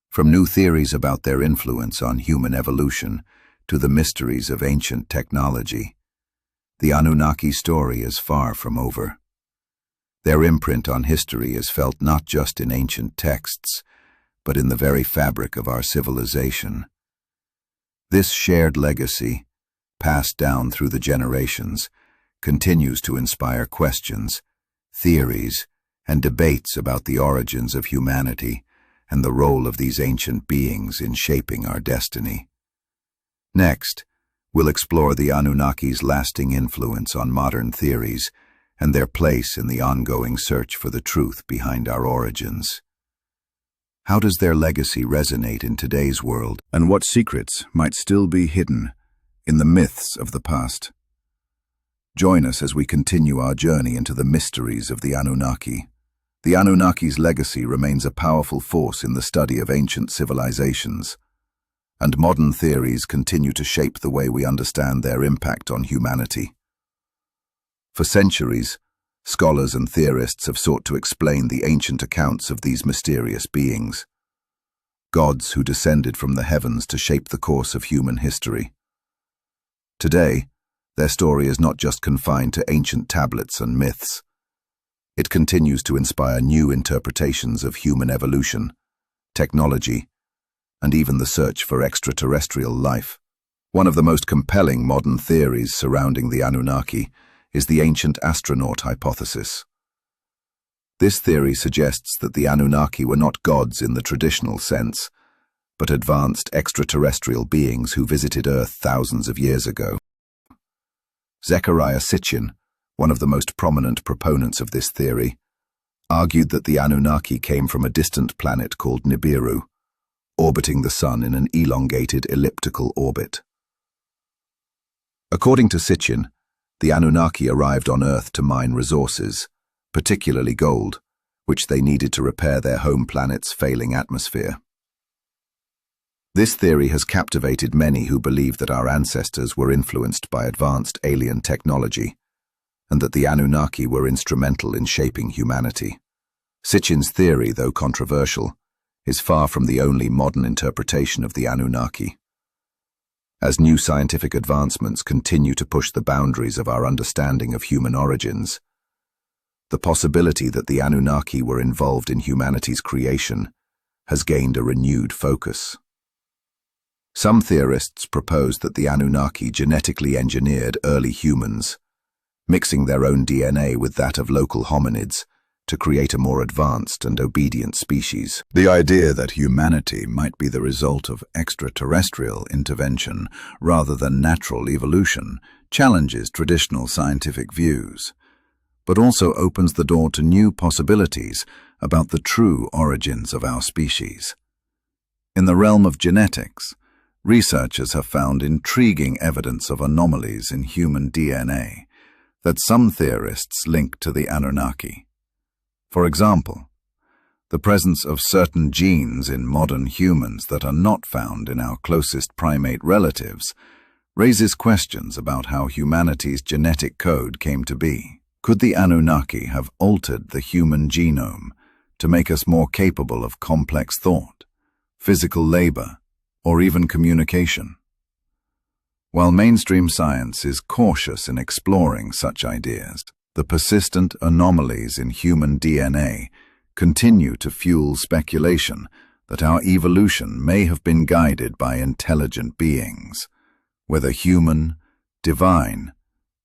From new theories about their influence on human evolution to the mysteries of ancient technology, the Anunnaki story is far from over. Their imprint on history is felt not just in ancient texts, but in the very fabric of our civilization. This shared legacy, passed down through the generations, continues to inspire questions, theories, and debates about the origins of humanity and the role of these ancient beings in shaping our destiny. Next, we'll explore the Anunnaki's lasting influence on modern theories and their place in the ongoing search for the truth behind our origins. How does their legacy resonate in today's world, and what secrets might still be hidden in the myths of the past? Join us as we continue our journey into the mysteries of the Anunnaki. The Anunnaki's legacy remains a powerful force in the study of ancient civilizations, and modern theories continue to shape the way we understand their impact on humanity. For centuries, scholars and theorists have sought to explain the ancient accounts of these mysterious beings, gods who descended from the heavens to shape the course of human history. Today, their story is not just confined to ancient tablets and myths. It continues to inspire new interpretations of human evolution, technology, and even the search for extraterrestrial life. One of the most compelling modern theories surrounding the Anunnaki is the ancient astronaut hypothesis. This theory suggests that the Anunnaki were not gods in the traditional sense, but advanced extraterrestrial beings who visited Earth thousands of years ago. Zecharia Sitchin, one of the most prominent proponents of this theory, argued that the Anunnaki came from a distant planet called Nibiru, orbiting the Sun in an elongated elliptical orbit. According to Sitchin, the Anunnaki arrived on Earth to mine resources, particularly gold, which they needed to repair their home planet's failing atmosphere. This theory has captivated many who believe that our ancestors were influenced by advanced alien technology, and that the Anunnaki were instrumental in shaping humanity. Sitchin's theory, though controversial, is far from the only modern interpretation of the Anunnaki. As new scientific advancements continue to push the boundaries of our understanding of human origins, the possibility that the Anunnaki were involved in humanity's creation has gained a renewed focus. Some theorists propose that the Anunnaki genetically engineered early humans, mixing their own DNA with that of local hominids to create a more advanced and obedient species. The idea that humanity might be the result of extraterrestrial intervention rather than natural evolution challenges traditional scientific views, but also opens the door to new possibilities about the true origins of our species. In the realm of genetics, researchers have found intriguing evidence of anomalies in human DNA that some theorists link to the Anunnaki. For example, the presence of certain genes in modern humans that are not found in our closest primate relatives raises questions about how humanity's genetic code came to be. Could the Anunnaki have altered the human genome to make us more capable of complex thought, physical labor, or even communication? While mainstream science is cautious in exploring such ideas, the persistent anomalies in human DNA continue to fuel speculation that our evolution may have been guided by intelligent beings, whether human, divine,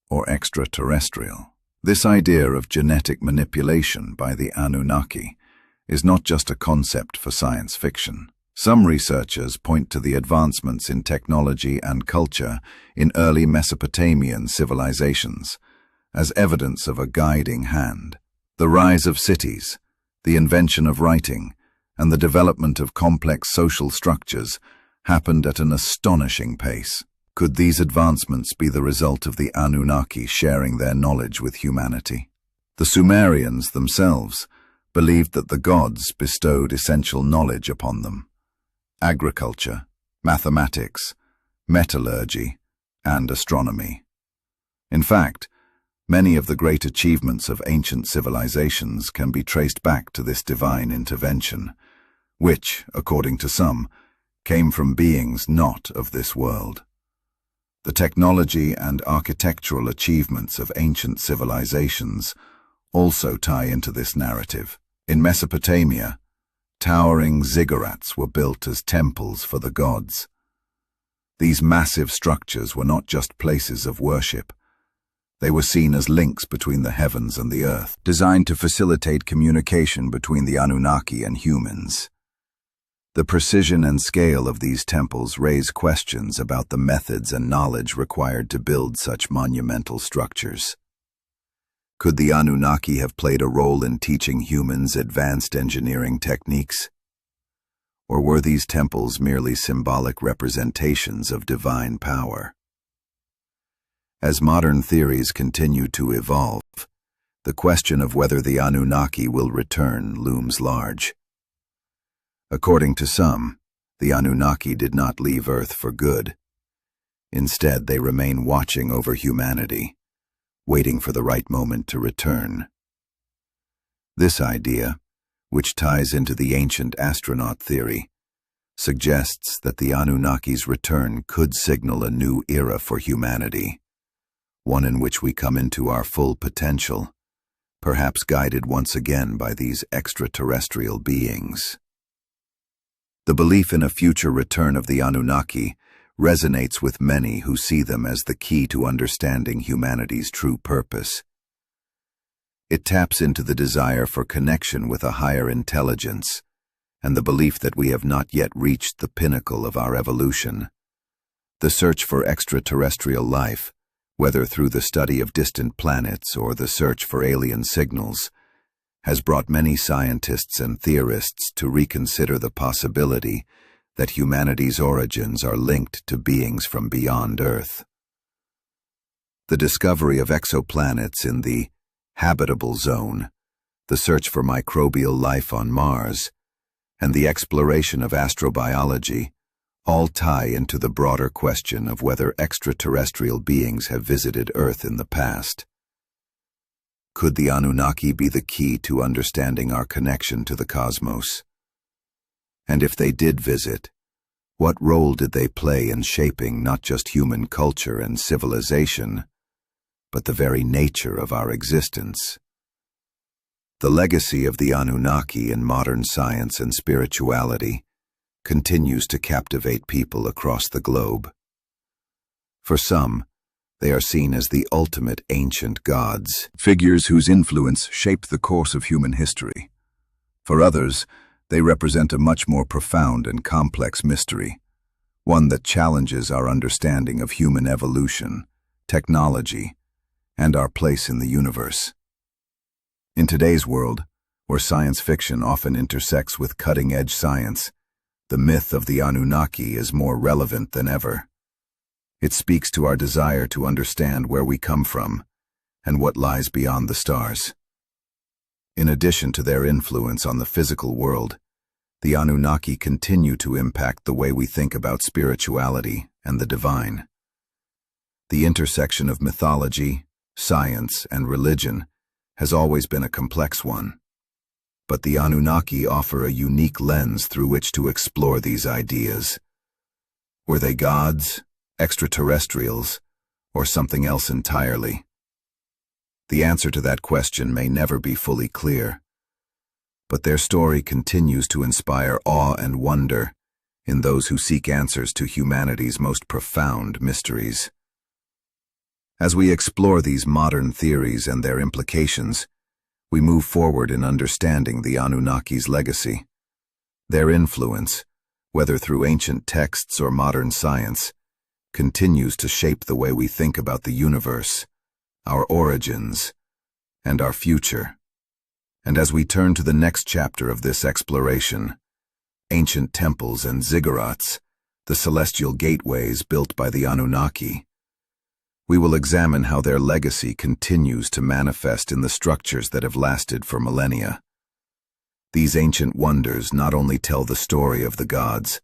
or extraterrestrial. This idea of genetic manipulation by the Anunnaki is not just a concept for science fiction. Some researchers point to the advancements in technology and culture in early Mesopotamian civilizations as evidence of a guiding hand. The rise of cities, the invention of writing, and the development of complex social structures happened at an astonishing pace. Could these advancements be the result of the Anunnaki sharing their knowledge with humanity? The Sumerians themselves believed that the gods bestowed essential knowledge upon them: agriculture, mathematics, metallurgy, and astronomy. In fact, many of the great achievements of ancient civilizations can be traced back to this divine intervention, which, according to some, came from beings not of this world. The technology and architectural achievements of ancient civilizations also tie into this narrative. In Mesopotamia, towering ziggurats were built as temples for the gods. These massive structures were not just places of worship. They were seen as links between the heavens and the earth, designed to facilitate communication between the Anunnaki and humans. The precision and scale of these temples raise questions about the methods and knowledge required to build such monumental structures. Could the Anunnaki have played a role in teaching humans advanced engineering techniques? Or were these temples merely symbolic representations of divine power? As modern theories continue to evolve, the question of whether the Anunnaki will return looms large. According to some, the Anunnaki did not leave Earth for good. Instead, they remain watching over humanity, waiting for the right moment to return. This idea, which ties into the ancient astronaut theory, suggests that the Anunnaki's return could signal a new era for humanity, one in which we come into our full potential, perhaps guided once again by these extraterrestrial beings. The belief in a future return of the Anunnaki resonates with many who see them as the key to understanding humanity's true purpose. It taps into the desire for connection with a higher intelligence and the belief that we have not yet reached the pinnacle of our evolution. The search for extraterrestrial life, whether through the study of distant planets or the search for alien signals, has brought many scientists and theorists to reconsider the possibility that humanity's origins are linked to beings from beyond Earth. The discovery of exoplanets in the habitable zone, the search for microbial life on Mars, and the exploration of astrobiology all tie into the broader question of whether extraterrestrial beings have visited Earth in the past. Could the Anunnaki be the key to understanding our connection to the cosmos? And if they did visit, what role did they play in shaping not just human culture and civilization, but the very nature of our existence? The legacy of the Anunnaki in modern science and spirituality continues to captivate people across the globe. For some, they are seen as the ultimate ancient gods, figures whose influence shaped the course of human history. For others, they represent a much more profound and complex mystery, one that challenges our understanding of human evolution, technology, and our place in the universe. In today's world, where science fiction often intersects with cutting-edge science, the myth of the Anunnaki is more relevant than ever. It speaks to our desire to understand where we come from and what lies beyond the stars. In addition to their influence on the physical world, the Anunnaki continue to impact the way we think about spirituality and the divine. The intersection of mythology, science, and religion has always been a complex one, but the Anunnaki offer a unique lens through which to explore these ideas. Were they gods, extraterrestrials, or something else entirely? The answer to that question may never be fully clear, but their story continues to inspire awe and wonder in those who seek answers to humanity's most profound mysteries. As we explore these modern theories and their implications, we move forward in understanding the Anunnaki's legacy. Their influence, whether through ancient texts or modern science, continues to shape the way we think about the universe, our origins, and our future. And as we turn to the next chapter of this exploration, ancient temples and ziggurats, the celestial gateways built by the Anunnaki, we will examine how their legacy continues to manifest in the structures that have lasted for millennia. These ancient wonders not only tell the story of the gods,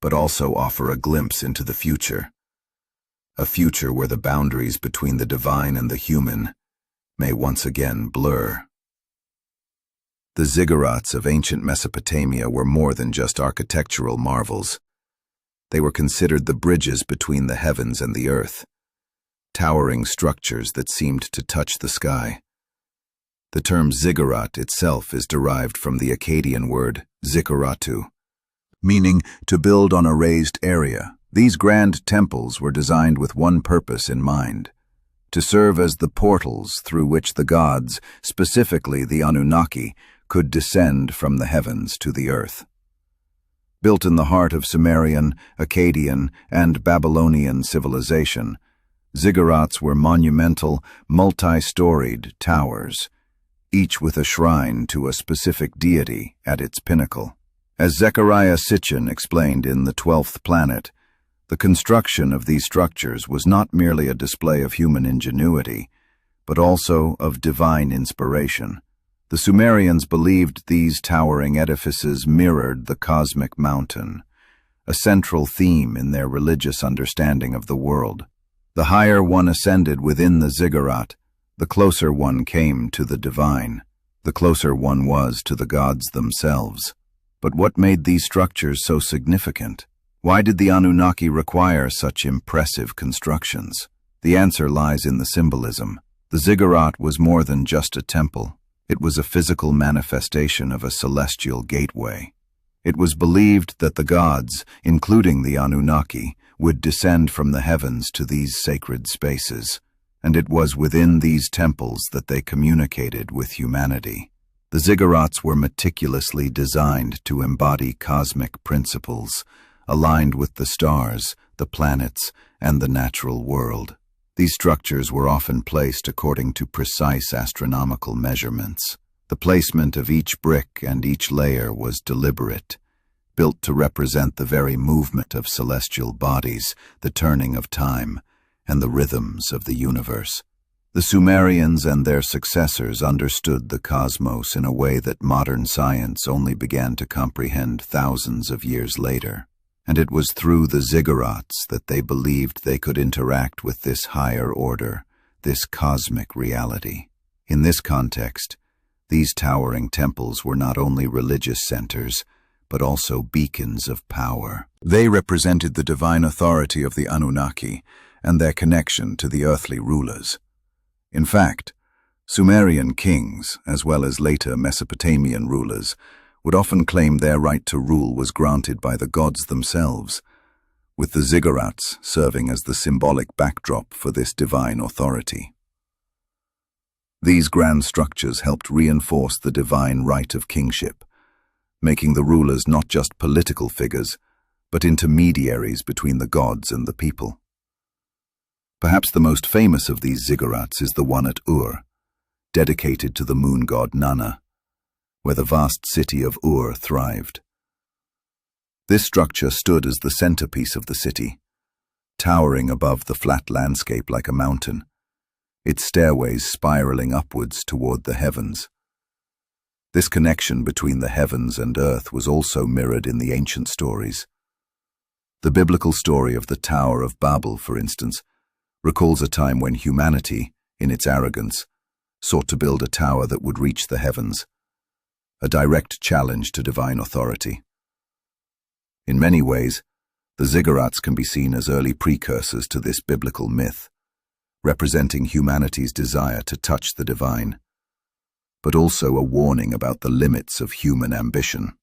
but also offer a glimpse into the future. A future where the boundaries between the divine and the human may once again blur. The ziggurats of ancient Mesopotamia were more than just architectural marvels. They were considered the bridges between the heavens and the earth, towering structures that seemed to touch the sky. The term ziggurat itself is derived from the Akkadian word zikkuratu, meaning to build on a raised area. These grand temples were designed with one purpose in mind: to serve as the portals through which the gods, specifically the Anunnaki, could descend from the heavens to the earth. Built in the heart of Sumerian, Akkadian, and Babylonian civilization, ziggurats were monumental, multi-storied towers, each with a shrine to a specific deity at its pinnacle. As Zecharia Sitchin explained in The 12th Planet, the construction of these structures was not merely a display of human ingenuity, but also of divine inspiration. The Sumerians believed these towering edifices mirrored the cosmic mountain, a central theme in their religious understanding of the world. The higher one ascended within the ziggurat, the closer one came to the divine. The closer one was to the gods themselves. But what made these structures so significant? Why did the Anunnaki require such impressive constructions? The answer lies in the symbolism. The ziggurat was more than just a temple. It was a physical manifestation of a celestial gateway. It was believed that the gods, including the Anunnaki, would descend from the heavens to these sacred spaces, and it was within these temples that they communicated with humanity. The ziggurats were meticulously designed to embody cosmic principles, aligned with the stars, the planets, and the natural world. These structures were often placed according to precise astronomical measurements. The placement of each brick and each layer was deliberate, built to represent the very movement of celestial bodies, the turning of time, and the rhythms of the universe. The Sumerians and their successors understood the cosmos in a way that modern science only began to comprehend thousands of years later. And it was through the ziggurats that they believed they could interact with this higher order, this cosmic reality. In this context, these towering temples were not only religious centers, but also beacons of power. They represented the divine authority of the Anunnaki and their connection to the earthly rulers. In fact, Sumerian kings, as well as later Mesopotamian rulers, would often claim their right to rule was granted by the gods themselves, with the ziggurats serving as the symbolic backdrop for this divine authority. These grand structures helped reinforce the divine right of kingship, making the rulers not just political figures, but intermediaries between the gods and the people. Perhaps the most famous of these ziggurats is the one at Ur, dedicated to the moon god Nanna, where the vast city of Ur thrived. This structure stood as the centerpiece of the city, towering above the flat landscape like a mountain, its stairways spiraling upwards toward the heavens. This connection between the heavens and earth was also mirrored in the ancient stories. The biblical story of the Tower of Babel, for instance, recalls a time when humanity, in its arrogance, sought to build a tower that would reach the heavens, a direct challenge to divine authority. In many ways, the ziggurats can be seen as early precursors to this biblical myth, representing humanity's desire to touch the divine, but also a warning about the limits of human ambition.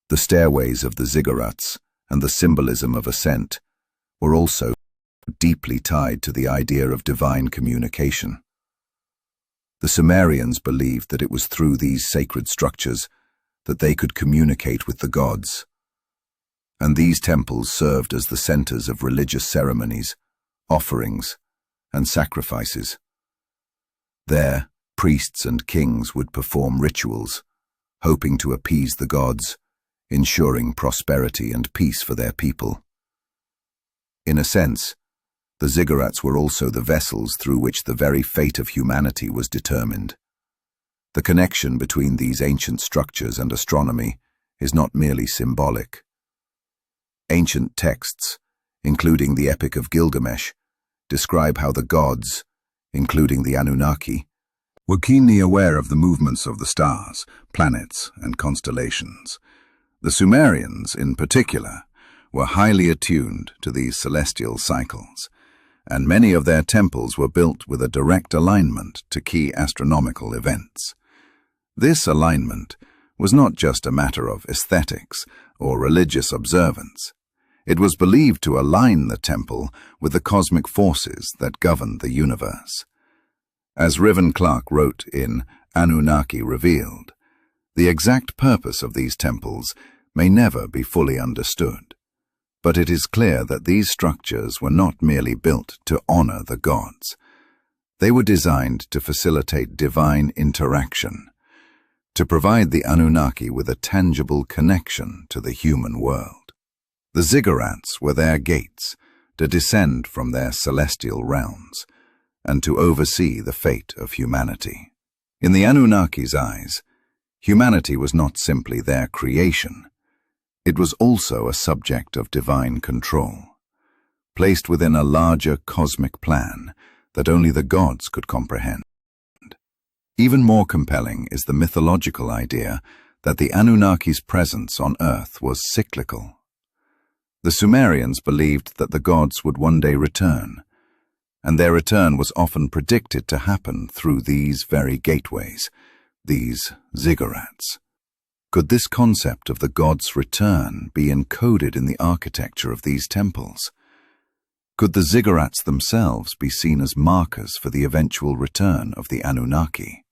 The stairways of the ziggurats and the symbolism of ascent were also deeply tied to the idea of divine communication. The Sumerians believed that it was through these sacred structures that they could communicate with the gods, and these temples served as the centers of religious ceremonies, offerings, and sacrifices. There, priests and kings would perform rituals, hoping to appease the gods, ensuring prosperity and peace for their people. In a sense, the ziggurats were also the vessels through which the very fate of humanity was determined. The connection between these ancient structures and astronomy is not merely symbolic. Ancient texts, including the Epic of Gilgamesh, describe how the gods, including the Anunnaki, were keenly aware of the movements of the stars, planets, and constellations. The Sumerians, in particular, were highly attuned to these celestial cycles, and many of their temples were built with a direct alignment to key astronomical events. This alignment was not just a matter of aesthetics or religious observance. It was believed to align the temple with the cosmic forces that governed the universe. As Riven Clark wrote in Anunnaki Revealed, the exact purpose of these temples may never be fully understood. But it is clear that these structures were not merely built to honor the gods. They were designed to facilitate divine interaction, to provide the Anunnaki with a tangible connection to the human world. The ziggurats were their gates to descend from their celestial realms and to oversee the fate of humanity. In the Anunnaki's eyes, humanity was not simply their creation. It was also a subject of divine control, placed within a larger cosmic plan that only the gods could comprehend. Even more compelling is the mythological idea that the Anunnaki's presence on Earth was cyclical. The Sumerians believed that the gods would one day return, and their return was often predicted to happen through these very gateways, these ziggurats. Could this concept of the gods' return be encoded in the architecture of these temples? Could the ziggurats themselves be seen as markers for the eventual return of the Anunnaki?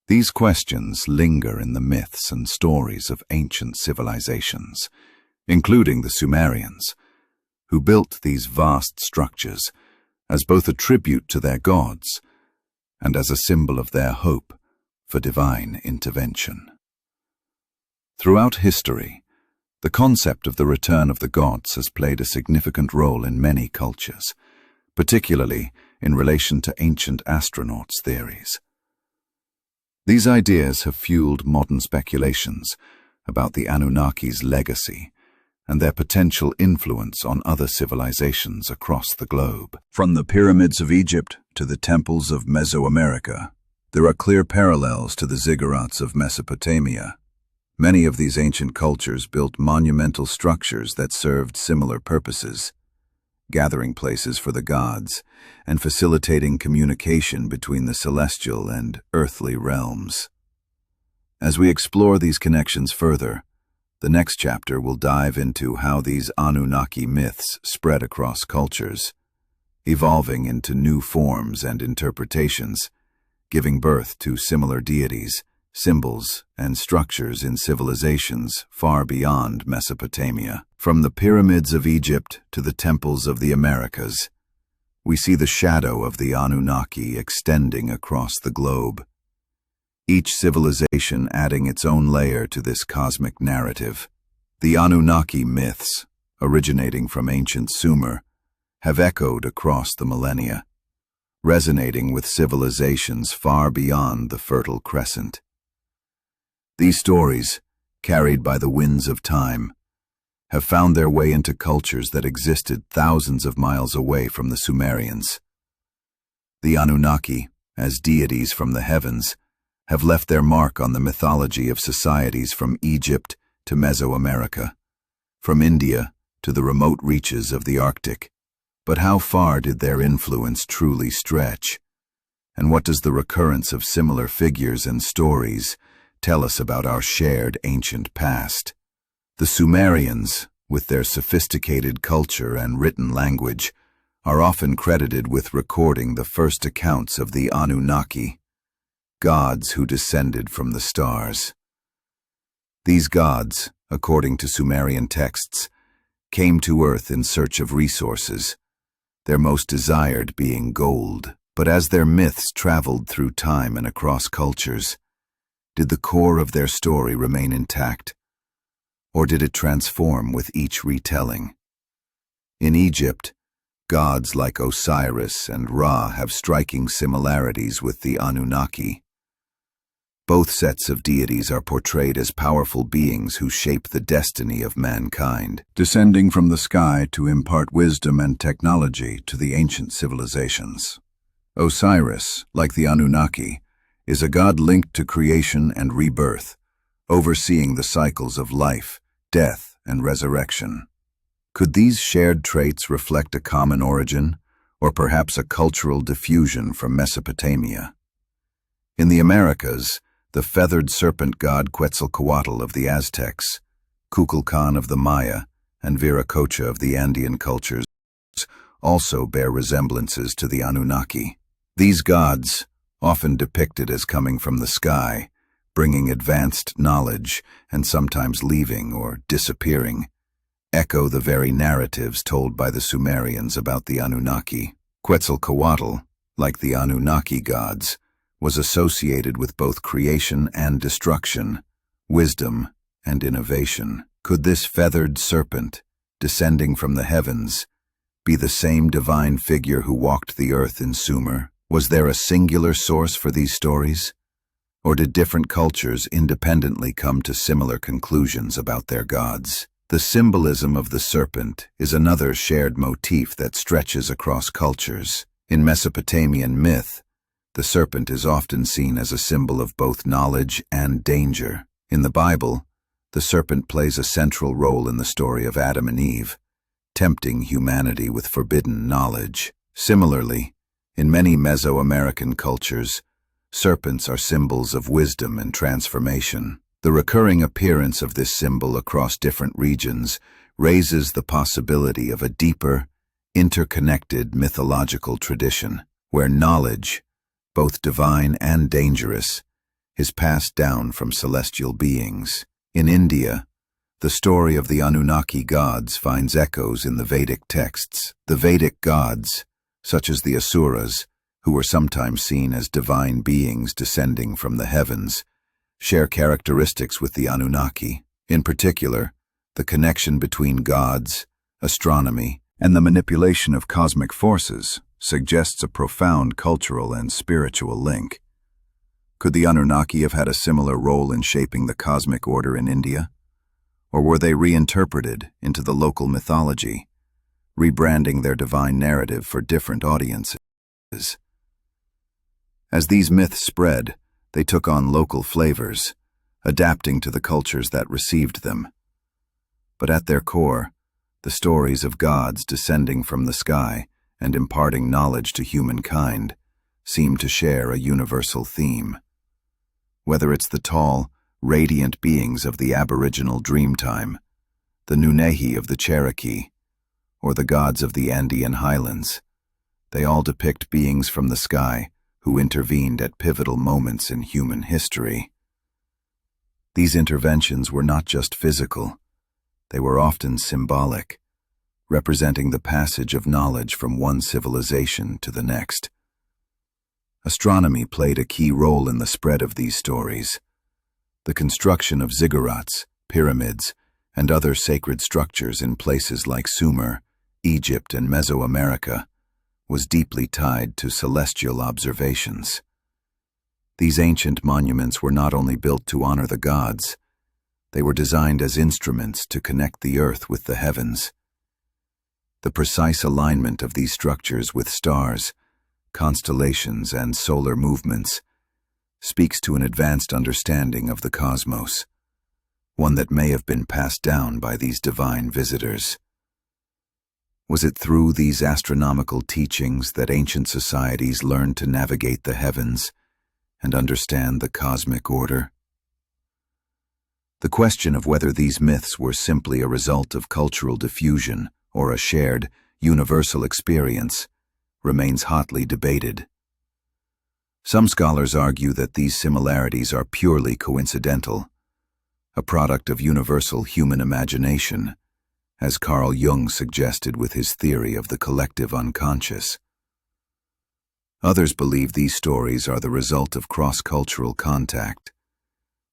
These questions linger in the myths and stories of ancient civilizations, including the Sumerians, who built these vast structures as both a tribute to their gods and as a symbol of their hope for divine intervention. Throughout history, the concept of the return of the gods has played a significant role in many cultures, particularly in relation to ancient astronauts' theories. These ideas have fueled modern speculations about the Anunnaki's legacy and their potential influence on other civilizations across the globe. From the pyramids of Egypt to the temples of Mesoamerica, there are clear parallels to the ziggurats of Mesopotamia. Many of these ancient cultures built monumental structures that served similar purposes, gathering places for the gods and facilitating communication between the celestial and earthly realms. As we explore these connections further, the next chapter will dive into how these Anunnaki myths spread across cultures, evolving into new forms and interpretations, giving birth to similar deities, symbols, and structures in civilizations far beyond Mesopotamia. From the pyramids of Egypt to the temples of the Americas, we see the shadow of the Anunnaki extending across the globe, each civilization adding its own layer to this cosmic narrative. The Anunnaki myths, originating from ancient Sumer, have echoed across the millennia, resonating with civilizations far beyond the Fertile Crescent. These stories, carried by the winds of time, have found their way into cultures that existed thousands of miles away from the Sumerians. The Anunnaki, as deities from the heavens, have left their mark on the mythology of societies from Egypt to Mesoamerica, from India to the remote reaches of the Arctic. But how far did their influence truly stretch? And what does the recurrence of similar figures and stories tell us about our shared ancient past? The Sumerians, with their sophisticated culture and written language, are often credited with recording the first accounts of the Anunnaki, gods who descended from the stars. These gods, according to Sumerian texts, came to Earth in search of resources, their most desired being gold. But as their myths traveled through time and across cultures, did the core of their story remain intact, or did it transform with each retelling? In Egypt, gods like Osiris and Ra have striking similarities with the Anunnaki. Both sets of deities are portrayed as powerful beings who shape the destiny of mankind, descending from the sky to impart wisdom and technology to the ancient civilizations. Osiris, like the Anunnaki, is a god linked to creation and rebirth, overseeing the cycles of life, death, and resurrection. Could these shared traits reflect a common origin, or perhaps a cultural diffusion from Mesopotamia? In the Americas, the feathered serpent god Quetzalcoatl of the Aztecs, Kukulkan of the Maya, and Viracocha of the Andean cultures also bear resemblances to the Anunnaki. These gods, often depicted as coming from the sky, bringing advanced knowledge and sometimes leaving or disappearing, echo the very narratives told by the Sumerians about the Anunnaki. Quetzalcoatl, like the Anunnaki gods, was associated with both creation and destruction, wisdom and innovation. Could this feathered serpent, descending from the heavens, be the same divine figure who walked the earth in Sumer? Was there a singular source for these stories? Or did different cultures independently come to similar conclusions about their gods? The symbolism of the serpent is another shared motif that stretches across cultures. In Mesopotamian myth, the serpent is often seen as a symbol of both knowledge and danger. In the Bible, the serpent plays a central role in the story of Adam and Eve, tempting humanity with forbidden knowledge. Similarly, in many Mesoamerican cultures, serpents are symbols of wisdom and transformation. The recurring appearance of this symbol across different regions raises the possibility of a deeper, interconnected mythological tradition, where knowledge, both divine and dangerous, is passed down from celestial beings. In India, the story of the Anunnaki gods finds echoes in the Vedic texts. The Vedic gods, such as the Asuras, who were sometimes seen as divine beings descending from the heavens, share characteristics with the Anunnaki. In particular, the connection between gods, astronomy, and the manipulation of cosmic forces suggests a profound cultural and spiritual link. Could the Anunnaki have had a similar role in shaping the cosmic order in India? Or were they reinterpreted into the local mythology, rebranding their divine narrative for different audiences? As these myths spread, they took on local flavors, adapting to the cultures that received them. But at their core, the stories of gods descending from the sky and imparting knowledge to humankind seem to share a universal theme. Whether it's the tall, radiant beings of the Aboriginal Dreamtime, the Nunehi of the Cherokee, or the gods of the Andean highlands, they all depict beings from the sky who intervened at pivotal moments in human history. These interventions were not just physical, they were often symbolic, representing the passage of knowledge from one civilization to the next. Astronomy played a key role in the spread of these stories. The construction of ziggurats, pyramids, and other sacred structures in places like Sumer, Egypt, and Mesoamerica was deeply tied to celestial observations. These ancient monuments were not only built to honor the gods, they were designed as instruments to connect the earth with the heavens. The precise alignment of these structures with stars, constellations, and solar movements speaks to an advanced understanding of the cosmos, one that may have been passed down by these divine visitors. Was it through these astronomical teachings that ancient societies learned to navigate the heavens and understand the cosmic order? The question of whether these myths were simply a result of cultural diffusion or a shared, universal experience remains hotly debated. Some scholars argue that these similarities are purely coincidental, a product of universal human imagination, as Carl Jung suggested with his theory of the collective unconscious. Others believe these stories are the result of cross-cultural contact,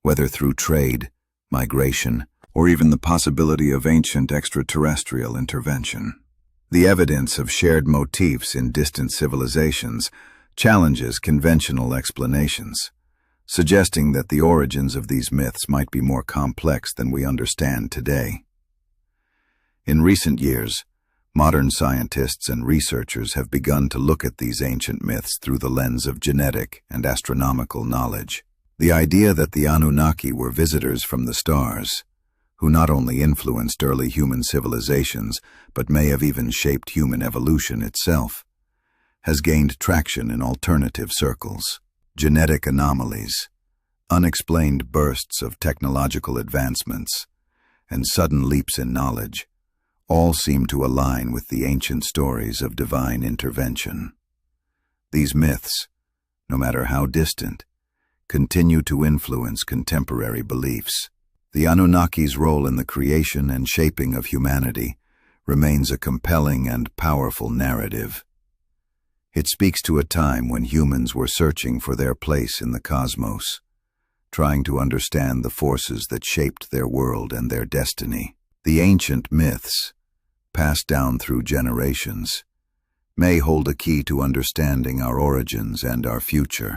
whether through trade, migration, or even the possibility of ancient extraterrestrial intervention. The evidence of shared motifs in distant civilizations challenges conventional explanations, suggesting that the origins of these myths might be more complex than we understand today. In recent years, modern scientists and researchers have begun to look at these ancient myths through the lens of genetic and astronomical knowledge. The idea that the Anunnaki were visitors from the stars, who not only influenced early human civilizations but may have even shaped human evolution itself, has gained traction in alternative circles. Genetic anomalies, unexplained bursts of technological advancements, and sudden leaps in knowledge all seem to align with the ancient stories of divine intervention. These myths, no matter how distant, continue to influence contemporary beliefs. The Anunnaki's role in the creation and shaping of humanity remains a compelling and powerful narrative. It speaks to a time when humans were searching for their place in the cosmos, trying to understand the forces that shaped their world and their destiny. The ancient myths, passed down through generations, may hold a key to understanding our origins and our future.